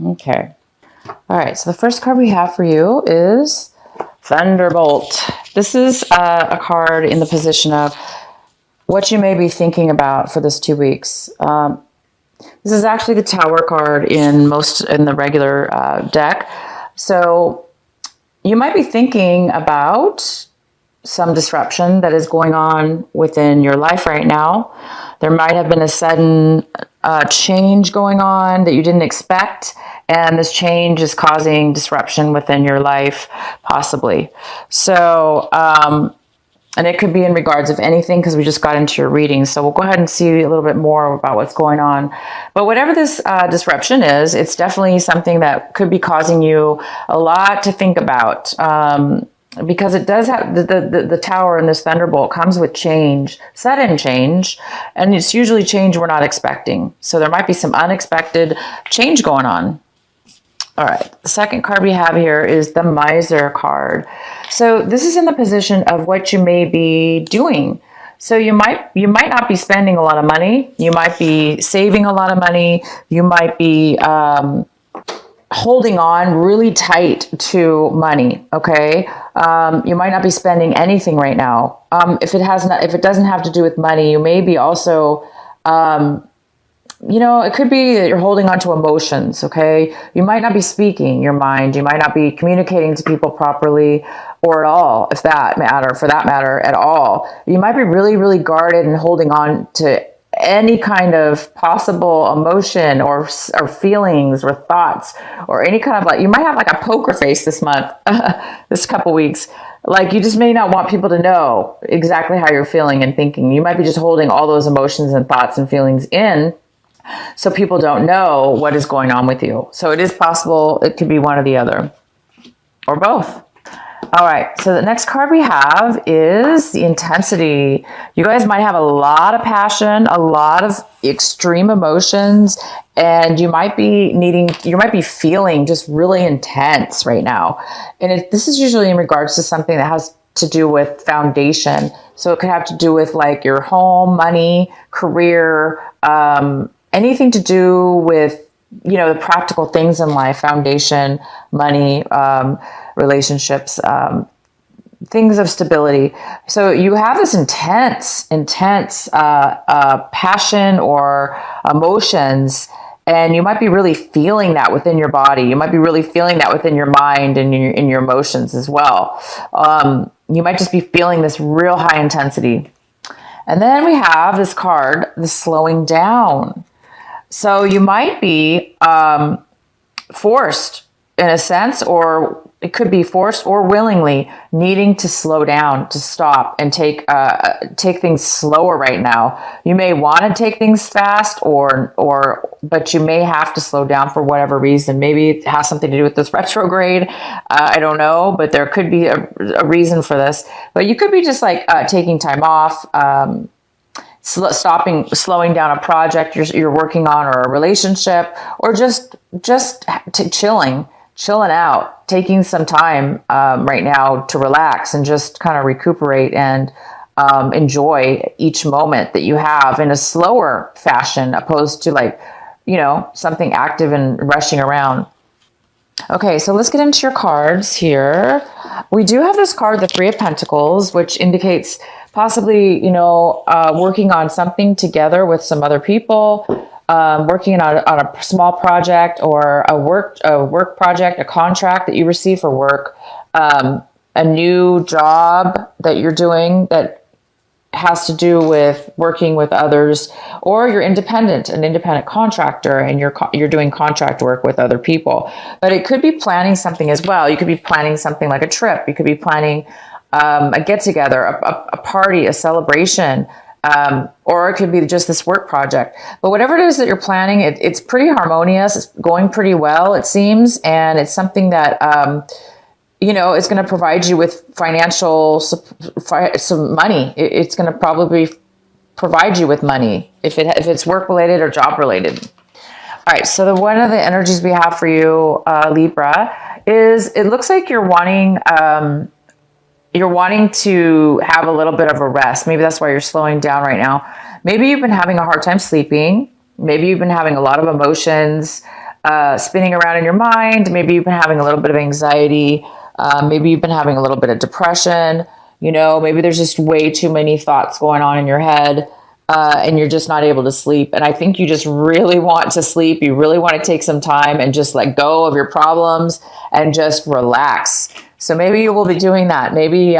Okay. All right. So the first card we have for you is Thunderbolt. This is a card in the position of what you may be thinking about for this 2 weeks. This is actually the Tower card in the regular deck. So you might be thinking about some disruption that is going on within your life right now. There might have been a sudden change going on that you didn't expect, and this change is causing disruption within your life, possibly. So, and it could be in regards of anything, because we just got into your reading. So we'll go ahead and see a little bit more about what's going on. But whatever this disruption is, it's definitely something that could be causing you a lot to think about. Because it does have the Tower and this Thunderbolt comes with change, sudden change, and it's usually change we're not expecting. So there might be some unexpected change going on. All right, the second card we have here is the Miser card. So this is in the position of what you may be doing. So you might not be spending a lot of money. You might be saving a lot of money. You might be holding on really tight to money. Okay, you might not be spending anything right now. If it doesn't have to do with money, you may be also it could be that you're holding on to emotions, okay? You might not be speaking your mind. You might not be communicating to people properly or at all, for that matter, at all. You might be really, really guarded and holding on to any kind of possible emotion or feelings or thoughts or any kind of you might have like a poker face this month, this couple weeks. Like you just may not want people to know exactly how you're feeling and thinking. You might be just holding all those emotions and thoughts and feelings in, so people don't know what is going on with you. So it is possible it could be one or the other, or both. All right, so the next card we have is the Intensity. You guys might have a lot of passion, a lot of extreme emotions, and you might be feeling just really intense right now. And this is usually in regards to something that has to do with foundation. So it could have to do with like your home, money, career, anything to do with, the practical things in life, foundation, money, relationships, things of stability. So you have this intense passion or emotions, and you might be really feeling that within your body. You might be really feeling that within your mind and in your emotions as well. You might just be feeling this real high intensity. And then we have this card, the Slowing Down. So you might be forced in a sense, or it could be forced or willingly needing to slow down, to stop and take things slower right now. You may want to take things fast but you may have to slow down for whatever reason. Maybe it has something to do with this retrograde. I don't know, but there could be a reason for this. But you could be just like taking time off, slowing down a project you're working on, or a relationship, or just chilling out, taking some time right now to relax and just kind of recuperate and enjoy each moment that you have in a slower fashion, opposed to something active and rushing around. Okay, so let's get into your cards here. We do have this card, the Three of Pentacles, which indicates possibly, working on something together with some other people, working on a small project or a work project, a contract that you receive for work, a new job that you're doing that has to do with working with others, or you're an independent contractor, and you're doing contract work with other people. But it could be planning something as well. You could be planning something like a trip. You could be planning a get-together, a party, a celebration, or it could be just this work project. But whatever it is that you're planning, it's pretty harmonious. It's going pretty well, it seems, and it's something that it's going to provide you with financial some money. It's going to probably provide you with money if it's work related or job related. All right, so one of the energies we have for you, Libra, is it looks like you're wanting to have a little bit of a rest. Maybe that's why you're slowing down right now. Maybe you've been having a hard time sleeping. Maybe you've been having a lot of emotions. spinning around in your mind. Maybe you've been having a little bit of anxiety. Maybe you've been having a little bit of depression. You know, maybe there's just way too many thoughts going on in your head. And you're just not able to sleep. And I think you just really want to sleep. You really want to take some time and just let go of your problems and just relax. So maybe you will be doing that. Maybe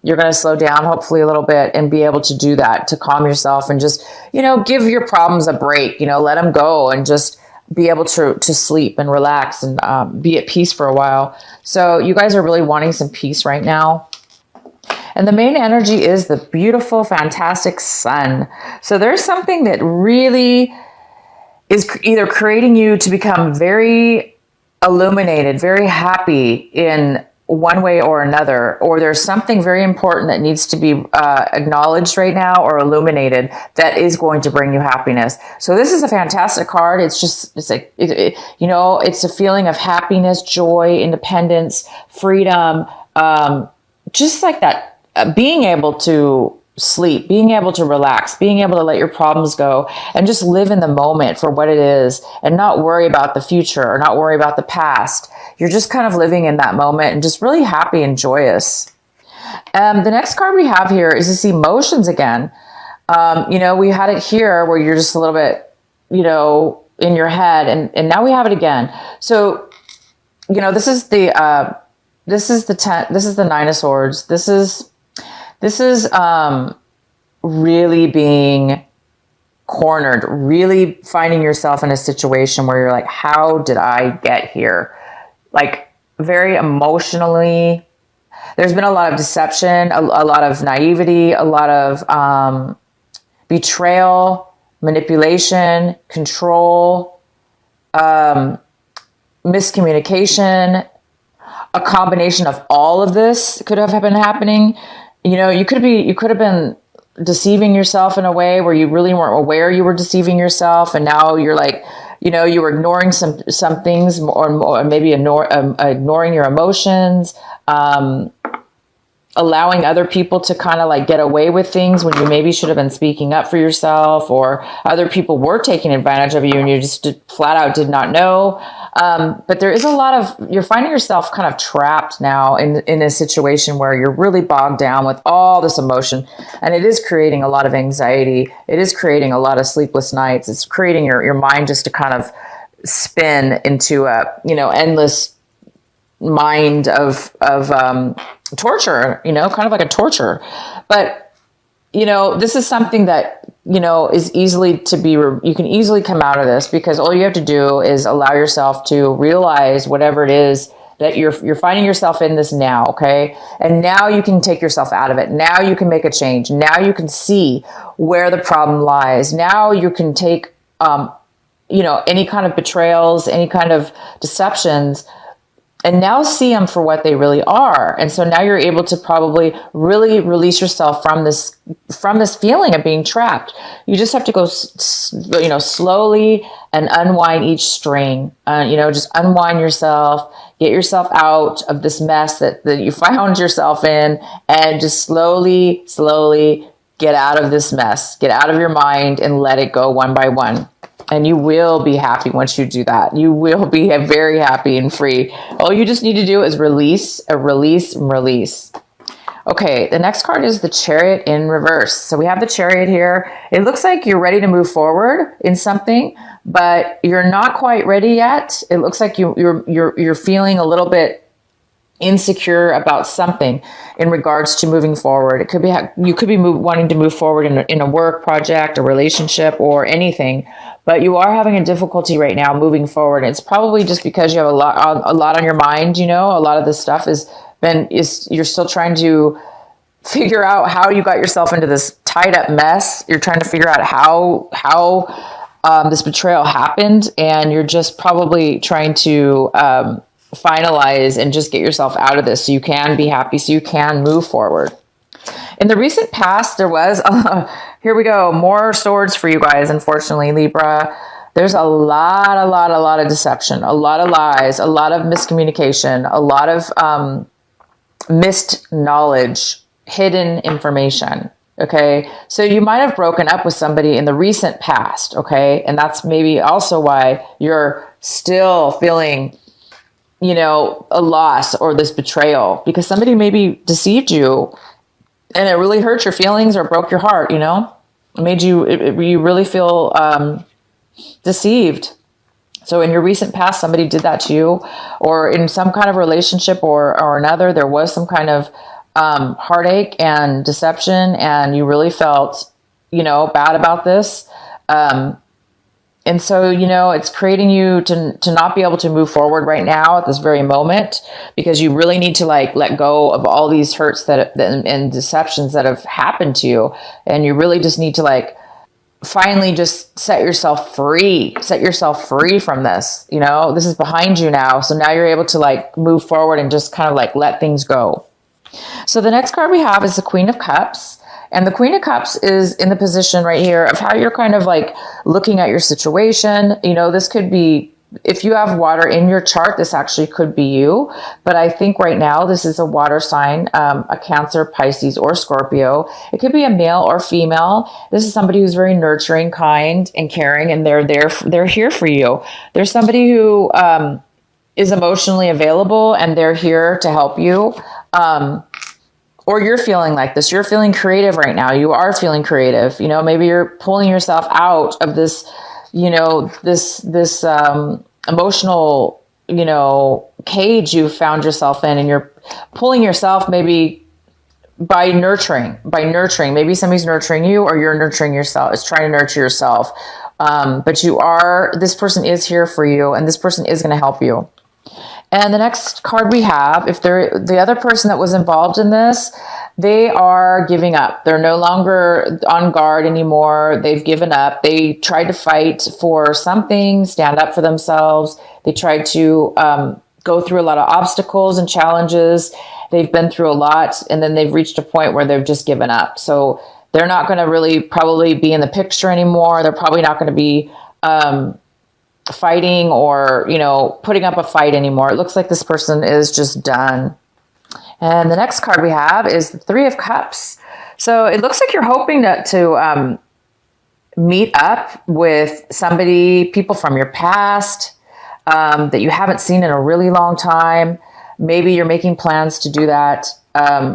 you're going to slow down, hopefully a little bit, and be able to do that to calm yourself and just, you know, give your problems a break, you know, let them go and just be able to sleep and relax and be at peace for a while. So you guys are really wanting some peace right now. And the main energy is the beautiful, fantastic sun. So there's something that really is either creating you to become very illuminated, very happy in one way or another, or there's something very important that needs to be acknowledged right now or illuminated that is going to bring you happiness. So this is a fantastic card. It's like, you know, it's a feeling of happiness, joy, independence, freedom, just like that. Being able to sleep, being able to relax, being able to let your problems go and just live in the moment for what it is and not worry about the future or not worry about the past. You're just kind of living in that moment and just really happy and joyous. The next card we have here is this emotions again. You know, we had it here where you're just a little bit, you know, in your head and now we have it again. So, you know, this is the Nine of Swords. This is really being cornered, really finding yourself in a situation where you're like, how did I get here? Like very emotionally, there's been a lot of deception, a lot of naivety, a lot of betrayal, manipulation, control, miscommunication. A combination of all of this could have been happening. You know, you could have been deceiving yourself in a way where you really weren't aware you were deceiving yourself. And now you're like, you know, you were ignoring some things or maybe ignoring your emotions, allowing other people to kind of like get away with things when you maybe should have been speaking up for yourself, or other people were taking advantage of you and you just flat out did not know. But there is a lot of, you're finding yourself kind of trapped now in a situation where you're really bogged down with all this emotion, and it is creating a lot of anxiety. It is creating a lot of sleepless nights. It's creating your mind just to kind of spin into a, you know, endless mind of torture, you know, kind of like a torture. But, you know, this is something that, you know, is easily to be, you can easily come out of this because all you have to do is allow yourself to realize whatever it is that you're finding yourself in this now. Okay. And now you can take yourself out of it. Now you can make a change. Now you can see where the problem lies. Now you can take, you know, any kind of betrayals, any kind of deceptions, and now see them for what they really are. And so now you're able to probably really release yourself from this feeling of being trapped. You just have to go, you know, slowly and unwind each string, you know, just unwind yourself, get yourself out of this mess that you found yourself in, and just slowly get out of this mess, get out of your mind and let it go one by one. And you will be happy once you do that. You will be very happy and free. All you just need to do is release. Okay, the next card is the Chariot in reverse. So we have the Chariot here. It looks like you're ready to move forward in something, but you're not quite ready yet. It looks like you're feeling a little bit insecure about something in regards to moving forward. It could be, you could be wanting to move forward in a work project, a relationship, or anything, but you are having a difficulty right now moving forward. It's probably just because you have a lot on your mind. You know, a lot of this stuff you're still trying to figure out how you got yourself into this tied up mess. You're trying to figure out how this betrayal happened, and you're just probably trying to finalize and just get yourself out of this so you can be happy, so you can move forward. In the recent past, there was, here we go, more swords for you guys, unfortunately, Libra. There's a lot of deception, a lot of lies, a lot of miscommunication, a lot of missed knowledge, hidden information. Okay. So you might have broken up with somebody in the recent past. Okay. And that's maybe also why you're still feeling, you know, a loss or this betrayal, because somebody maybe deceived you and it really hurt your feelings or broke your heart, you know, it made you, you really feel deceived. So in your recent past, somebody did that to you, or in some kind of relationship or another, there was some kind of heartache and deception, and you really felt, you know, bad about this. And so, you know, it's creating you to not be able to move forward right now at this very moment, because you really need to like let go of all these hurts and deceptions that have happened to you. And you really just need to like finally just set yourself free from this. You know, this is behind you now. So now you're able to like move forward and just kind of like let things go. So the next card we have is the Queen of Cups. And the Queen of Cups is in the position right here of how you're kind of like looking at your situation. You know, this could be, if you have water in your chart, this actually could be you. But I think right now this is a water sign, a Cancer, Pisces, or Scorpio. It could be a male or female. This is somebody who's very nurturing, kind, and caring, and they're here for you. There's somebody who is emotionally available, and they're here to help you. Or you're feeling like this. You're feeling creative right now. You are feeling creative. You know, maybe you're pulling yourself out of this, you know, this emotional, you know, cage you found yourself in, and you're pulling yourself maybe by nurturing. Maybe somebody's nurturing you, or you're nurturing yourself. It's trying to nurture yourself. But this person is here for you, and this person is going to help you. And the next card we have, if they're the other person that was involved in this, they are giving up. They're no longer on guard anymore. They've given up. They tried to fight for something, stand up for themselves. They tried to go through a lot of obstacles and challenges. They've been through a lot, and then they've reached a point where they've just given up. So they're not going to really probably be in the picture anymore. They're probably not going to be fighting or, you know, putting up a fight anymore. It looks like this person is just done. And the next card we have is the Three of Cups. So it looks like you're hoping to meet up with people from your past that you haven't seen in a really long time. Maybe you're making plans to do that.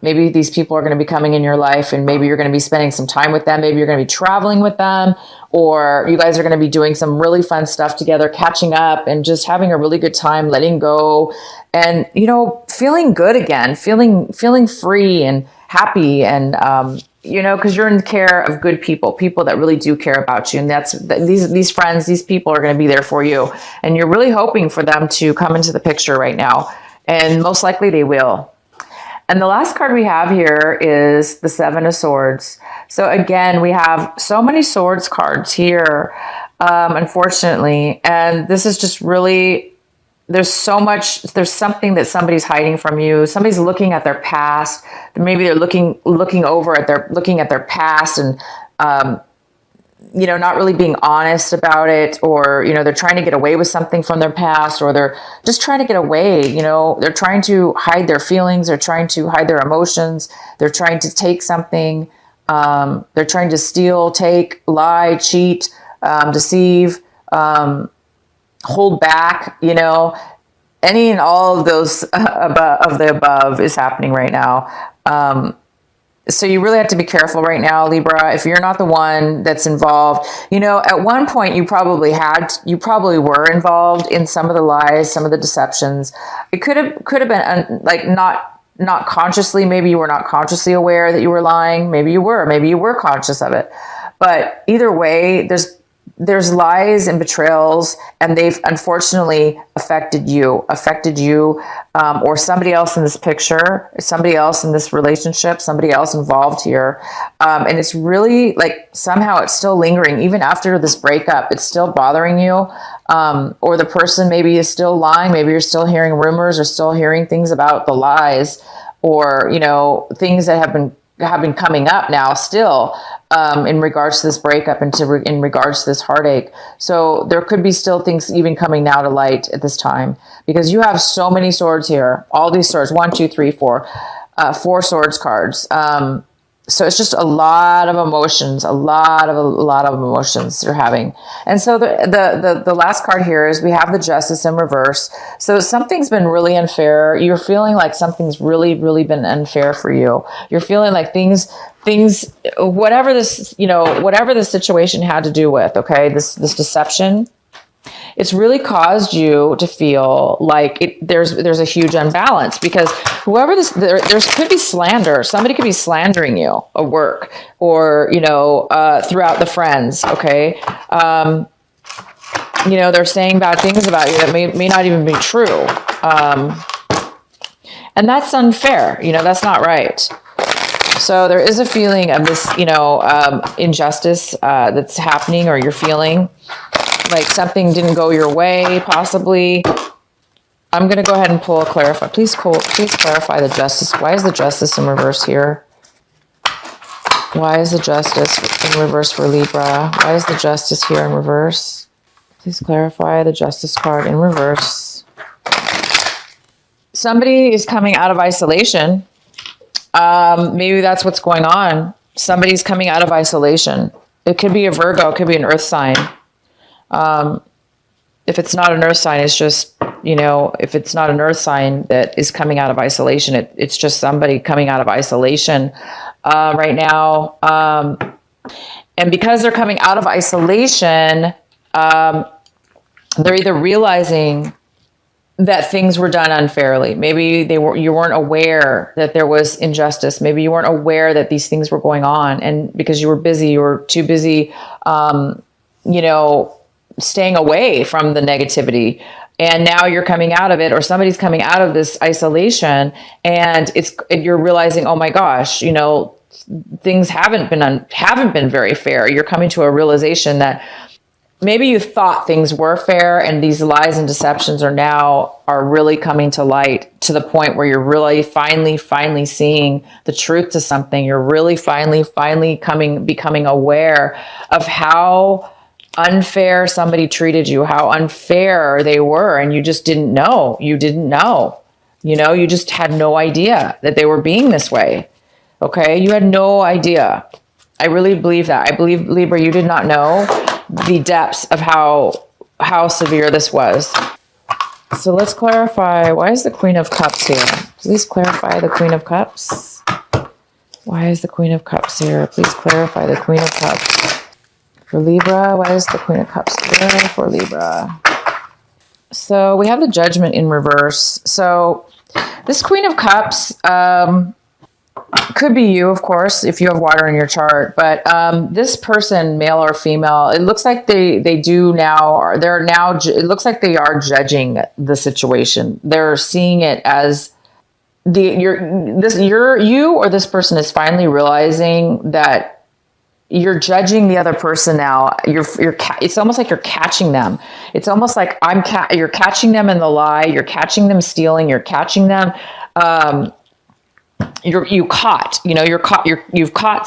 Maybe these people are going to be coming in your life, and maybe you're going to be spending some time with them. Maybe you're going to be traveling with them, or you guys are going to be doing some really fun stuff together, catching up and just having a really good time, letting go, and, you know, feeling good again, feeling free and happy. And, you know, because you're in the care of good people that really do care about you. And these friends, these people are going to be there for you. And you're really hoping for them to come into the picture right now. And most likely they will. And the last card we have here is the Seven of Swords. So again, we have so many swords cards here, unfortunately. And this is just really, there's something that somebody's hiding from you. Somebody's looking at their past. Maybe they're looking at their past and, you know, not really being honest about it, or, you know, they're trying to get away with something from their past, or they're just trying to get away. You know, they're trying to hide their feelings. They're trying to hide their emotions. They're trying to take something. They're trying to steal, take, lie, cheat, deceive, hold back, you know, any and all of those of the above is happening right now. So you really have to be careful right now, Libra. If you're not the one that's involved, you know, at one point you probably were involved in some of the lies, some of the deceptions. It could have been like not consciously. Maybe you were not consciously aware that you were lying. Maybe you were conscious of it. But either way, there's lies and betrayals, and they've unfortunately affected you, or somebody else in this picture, somebody else in this relationship, somebody else involved here. And it's really like somehow it's still lingering. Even after this breakup, it's still bothering you. Or the person maybe is still lying. Maybe you're still hearing rumors or still hearing things about the lies, or, you know, things that have been coming up now still, in regards to this breakup and in regards to this heartache. So there could be still things even coming now to light at this time, because you have so many swords here, all these swords, 1, 2, 3, 4, 4 swords cards. So it's just a lot of emotions, a lot of emotions you're having. And so the last card here is we have the Justice in reverse. So something's been really unfair. You're feeling like something's really been unfair for you. You're feeling like things, whatever this, whatever the situation had to do with, okay, this deception, it's really caused you to feel like there's a huge unbalance, because whoever there could be slander. Somebody could be slandering you at work, or, throughout the friends. Okay. They're saying bad things about you that may not even be true. And that's unfair. That's not right. So there is a feeling of this, injustice that's happening, or you're feeling like something didn't go your way, possibly. I'm going to go ahead and pull a clarify. Please clarify the Justice. Why is the Justice in reverse here? Why is the Justice in reverse for Libra? Why is the Justice here in reverse? Please clarify the Justice card in reverse. Somebody is coming out of isolation. Maybe that's what's going on. Somebody's coming out of isolation. It could be a Virgo. It could be an earth sign. If it's not an earth sign, it's just, if it's not an earth sign that is coming out of isolation, it's just somebody coming out of isolation right now. And because they're coming out of isolation, they're either realizing that things were done unfairly. Maybe you weren't aware that there was injustice. Maybe you weren't aware that these things were going on. And because you were busy, you were too busy, staying away from the negativity, and now you're coming out of it, or somebody's coming out of this isolation, and you're realizing, oh my gosh, things haven't been very fair. You're coming to a realization that maybe you thought things were fair, and these lies and deceptions are really coming to light, to the point where you're really finally seeing the truth to something. You're really finally becoming aware of how unfair somebody treated you, how unfair they were, and you just didn't know. You just had no idea that they were being this way. Okay, you had no idea. I really believe that. I believe, Libra, you did not know the depths of how severe this was. So let's clarify, why is the Queen of Cups here? Please clarify the Queen of Cups. Why is the Queen of Cups here? Please clarify the Queen of Cups. For Libra, why is the Queen of Cups here for Libra? So we have the Judgment in reverse. So this Queen of Cups could be you, of course, if you have water in your chart. But this person, male or female, it looks like it looks like they are judging the situation. They're seeing it as you or this person is finally realizing that you're judging the other person now. It's almost like you're catching them. It's almost like you're catching them in the lie. You're catching them stealing. You're catching them. You've caught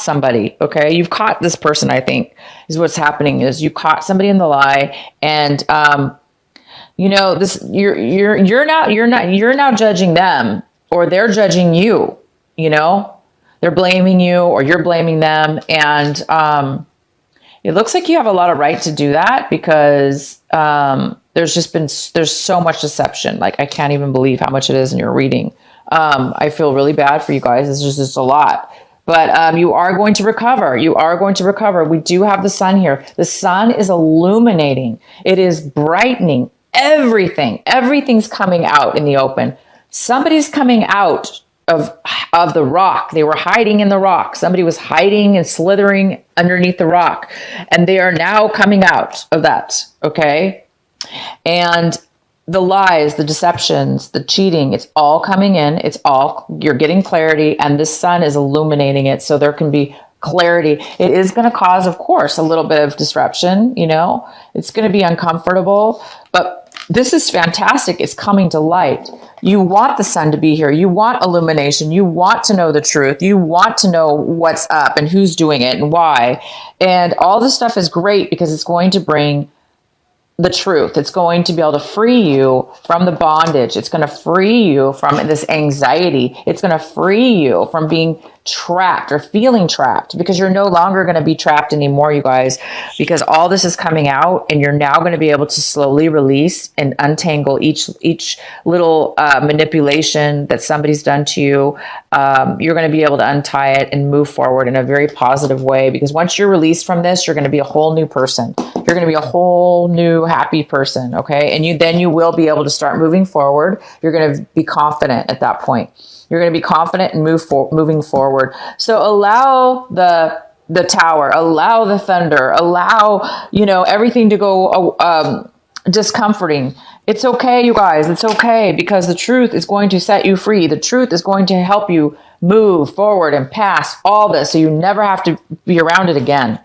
somebody. Okay. You've caught this person, I think, is what's happening, is you caught somebody in the lie. And, you're now judging them, or they're judging you, They're blaming you, or you're blaming them. And it looks like you have a lot of right to do that, because there's so much deception. Like, I can't even believe how much it is in your reading. I feel really bad for you guys. It's just a lot. But you are going to recover. You are going to recover. We do have the sun here. The sun is illuminating. It is brightening everything. Everything's coming out in the open. Somebody's coming out of the rock. They were hiding in the rock. Somebody was hiding and slithering underneath the rock, and they are now coming out of that. Okay. And the lies, the deceptions, the cheating, it's all coming in. You're getting clarity, and this sun is illuminating it. So there can be clarity. It is going to cause, of course, a little bit of disruption. It's going to be uncomfortable, but this is fantastic. It's coming to light. You want the sun to be here. You want illumination. You want to know the truth. You want to know what's up and who's doing it and why. And all this stuff is great, because it's going to bring the truth. It's going to be able to free you from the bondage. It's going to free you from this anxiety. It's going to free you from being trapped or feeling trapped, because you're no longer going to be trapped anymore, you guys, because all this is coming out, and you're now going to be able to slowly release and untangle each little manipulation that somebody's done to you. You're going to be able to untie it and move forward in a very positive way, because once you're released from this, you're going to be a whole new person. You're going to be a whole new happy person. Okay. And then you will be able to start moving forward. You're going to be confident at that point. You're going to be confident and moving forward. So allow the tower, allow the thunder, allow, everything to go discomforting. It's okay, you guys. It's okay, because the truth is going to set you free. The truth is going to help you move forward and past all this, so you never have to be around it again.